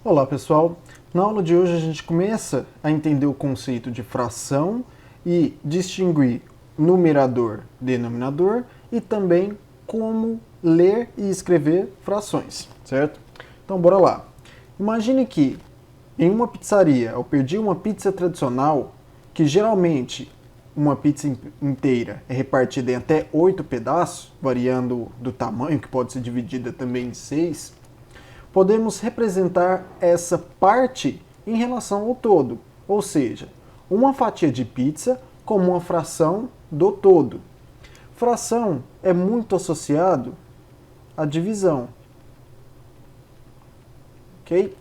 Olá pessoal, na aula de hoje a gente começa a entender o conceito de fração e distinguir numerador, denominador e também como ler e escrever frações, certo? Então bora lá. Imagine que em uma pizzaria eu pedi uma pizza tradicional que geralmente uma pizza inteira é repartida em até 8 pedaços, variando do tamanho, que pode ser dividida também em 6. Podemos representar essa parte em relação ao todo, ou seja, uma fatia de pizza como uma fração do todo. Fração é muito associado à divisão, ok?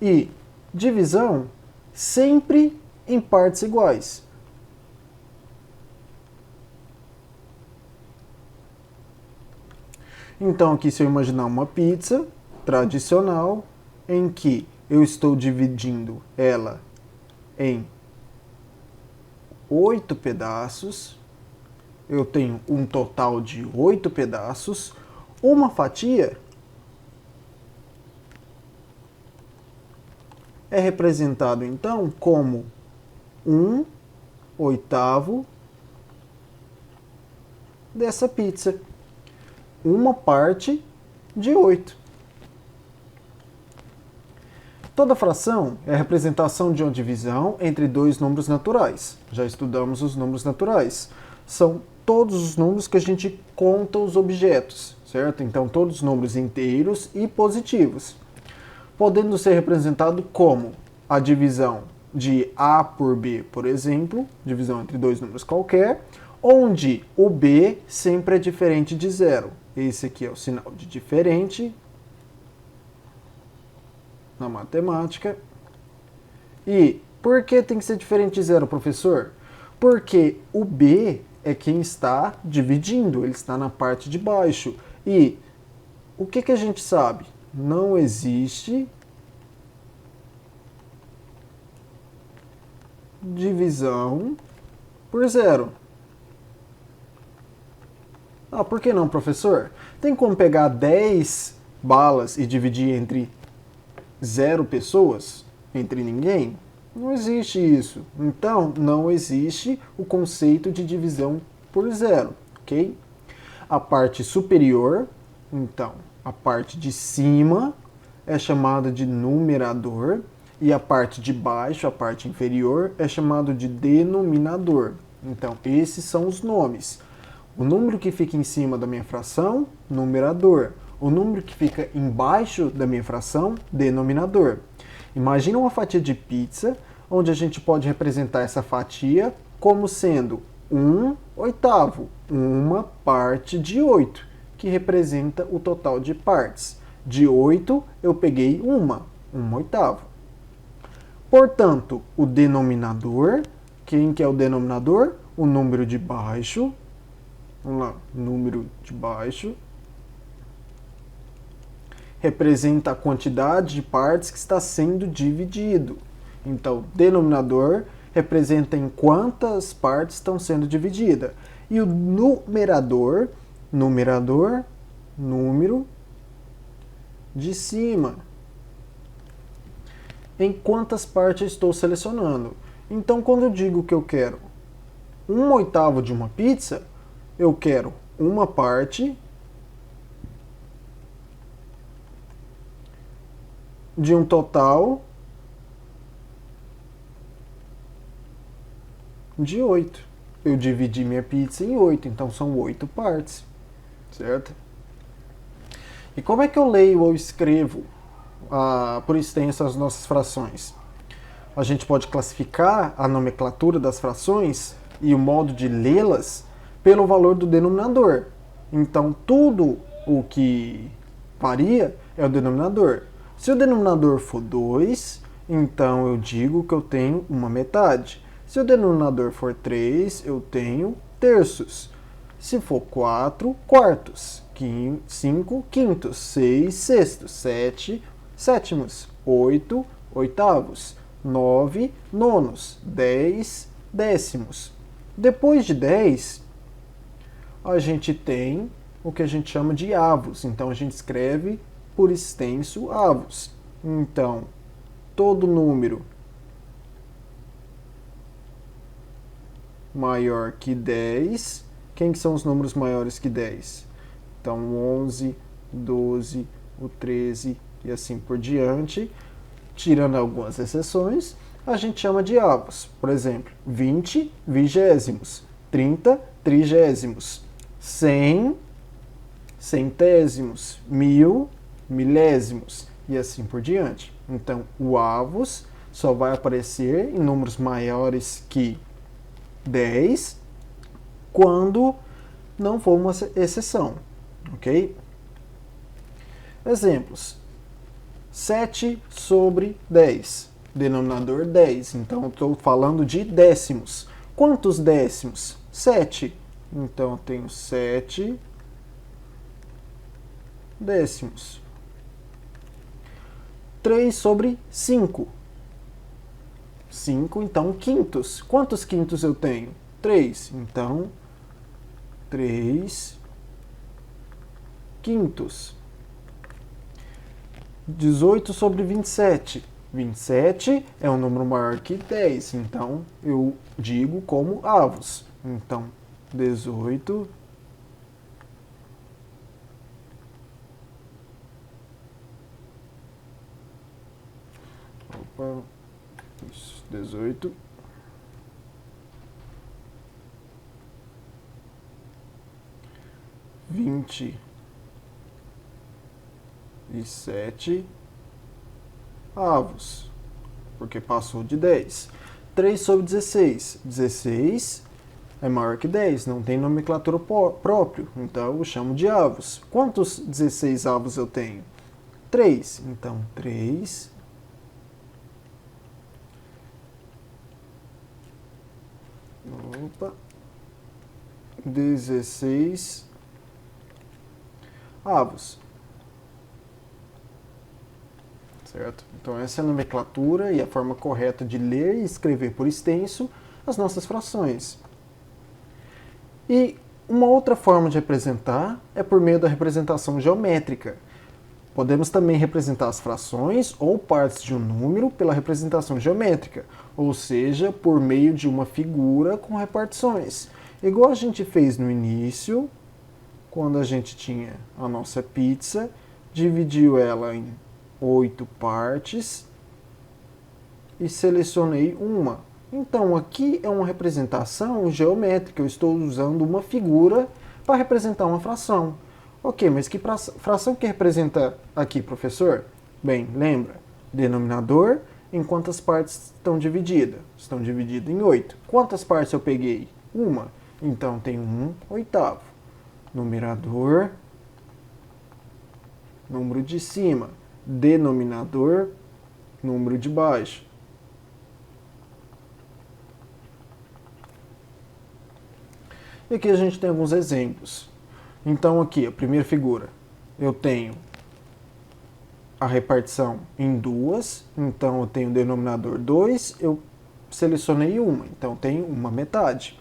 E divisão sempre em partes iguais. Então aqui se eu imaginar uma pizza tradicional em que eu estou dividindo ela em 8 pedaços, eu tenho um total de 8 pedaços, uma fatia é representado então como 1/8 dessa pizza, uma parte de 8. Toda fração é a representação de uma divisão entre dois números naturais. Já estudamos os números naturais. São todos os números que a gente conta os objetos, certo? Então, todos os números inteiros e positivos. Podendo ser representado como a divisão de A por B, por exemplo, divisão entre dois números qualquer, onde o B sempre é diferente de zero. Esse aqui é o sinal de diferente na matemática. E por que tem que ser diferente de zero, professor? Porque o B é quem está dividindo, ele está na parte de baixo. E o que a gente sabe? Não existe divisão por zero. Ah, por que não, professor? Tem como pegar 10 balas e dividir entre 0 pessoas? Entre ninguém? Não existe isso. Então, não existe o conceito de divisão por zero, ok? A parte superior, então, a parte de cima é chamada de numerador e a parte de baixo, a parte inferior, é chamado de denominador. Então, esses são os nomes. O número que fica em cima da minha fração, numerador. O número que fica embaixo da minha fração, denominador. Imagina uma fatia de pizza, onde a gente pode representar essa fatia como sendo 1/8, uma parte de 8, que representa o total de partes. De 8, eu peguei 1/8. Portanto, o denominador, quem que é o denominador? O número de baixo. Vamos lá, número de baixo representa a quantidade de partes que está sendo dividido. Então, denominador representa em quantas partes estão sendo divididas. E o numerador, número de cima. Em quantas partes eu estou selecionando. Então, quando eu digo que eu quero 1/8 de uma pizza, eu quero uma parte de um total de 8. Eu dividi minha pizza em 8, então são 8 partes, certo? E como é que eu leio ou escrevo por extenso as nossas frações? A gente pode classificar a nomenclatura das frações e o modo de lê-las pelo valor do denominador. Então, tudo o que varia é o denominador. Se o denominador for 2, então eu digo que eu tenho uma metade. Se o denominador for 3, eu tenho terços. Se for 4, quartos. 5, quintos. 6, sextos. 7, sétimos. 8, oitavos. 9, nonos. 10, décimos. Depois de 10, a gente tem o que a gente chama de avos. Então a gente escreve por extenso avos. Então, todo número maior que 10. Quem que são os números maiores que 10? Então, 11, 12, o 13 e assim por diante. Tirando algumas exceções, a gente chama de avos. Por exemplo, 20 vigésimos, 30 trigésimos, 100 centésimos, 1000 milésimos e assim por diante. Então, o avos só vai aparecer em números maiores que 10 quando não for uma exceção, ok? Exemplos. 7 sobre 10, denominador 10, então eu estou falando de décimos. Quantos décimos? 7, então eu tenho 7 décimos. 3 sobre 5, 5, então quintos. Quantos quintos eu tenho? 3, então 3 quintos. 18 sobre 27. 27 é um número maior que 10, então eu digo como avos. Então, 18 isso, 18 27 avos, porque passou de 10. 3 sobre 16. 16 é maior que 10, não tem nomenclatura próprio, então eu chamo de avos. Quantos 16 avos eu tenho? 3, então 3 16 avos. Certo? Então essa é a nomenclatura e a forma correta de ler e escrever por extenso as nossas frações. E uma outra forma de representar é por meio da representação geométrica. Podemos também representar as frações ou partes de um número pela representação geométrica, ou seja, por meio de uma figura com repartições. Igual a gente fez no início, quando a gente tinha a nossa pizza, dividiu ela em 8 partes e selecionei uma. Então aqui é uma representação geométrica, eu estou usando uma figura para representar uma fração. Ok, mas que fração que representa aqui, professor? Bem, lembra, denominador em quantas partes estão divididas? Estão divididas em 8. Quantas partes eu peguei? Uma. Então tem 1/8. Numerador, número de cima. Denominador, número de baixo. E aqui a gente tem alguns exemplos. Então aqui, a primeira figura, eu tenho a repartição em duas, então eu tenho o denominador 2, eu selecionei uma, então tenho uma metade.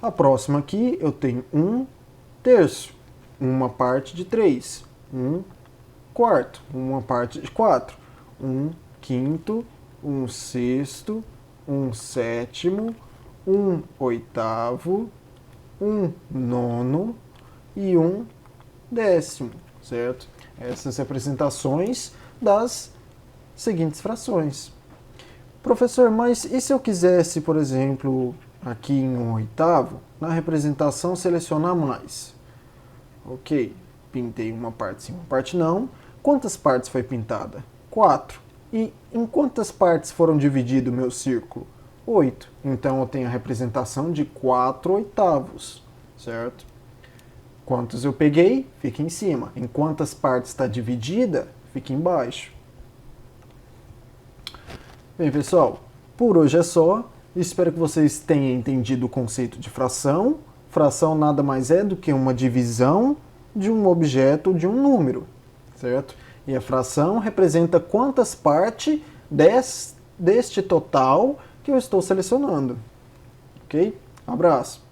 A próxima aqui, eu tenho 1/3, uma parte de 3, 1/4, uma parte de 4, 1/5, 1/6, 1/7, 1/8, 1/9 e 1/10, certo? Essas representações das seguintes frações. Professor, mas e se eu quisesse, por exemplo, aqui em 1/8, na representação selecionar mais? Ok, pintei uma parte sim, uma parte não. Quantas partes foi pintada? 4. E em quantas partes foram dividido o meu círculo? 8. Então eu tenho a representação de 4/8, certo? Quantos eu peguei? Fica em cima. Em quantas partes está dividida? Fica embaixo. Bem, pessoal, por hoje é só. Espero que vocês tenham entendido o conceito de fração. Fração nada mais é do que uma divisão de um objeto de um número, certo? E a fração representa quantas partes deste total que eu estou selecionando. Ok? Abraço!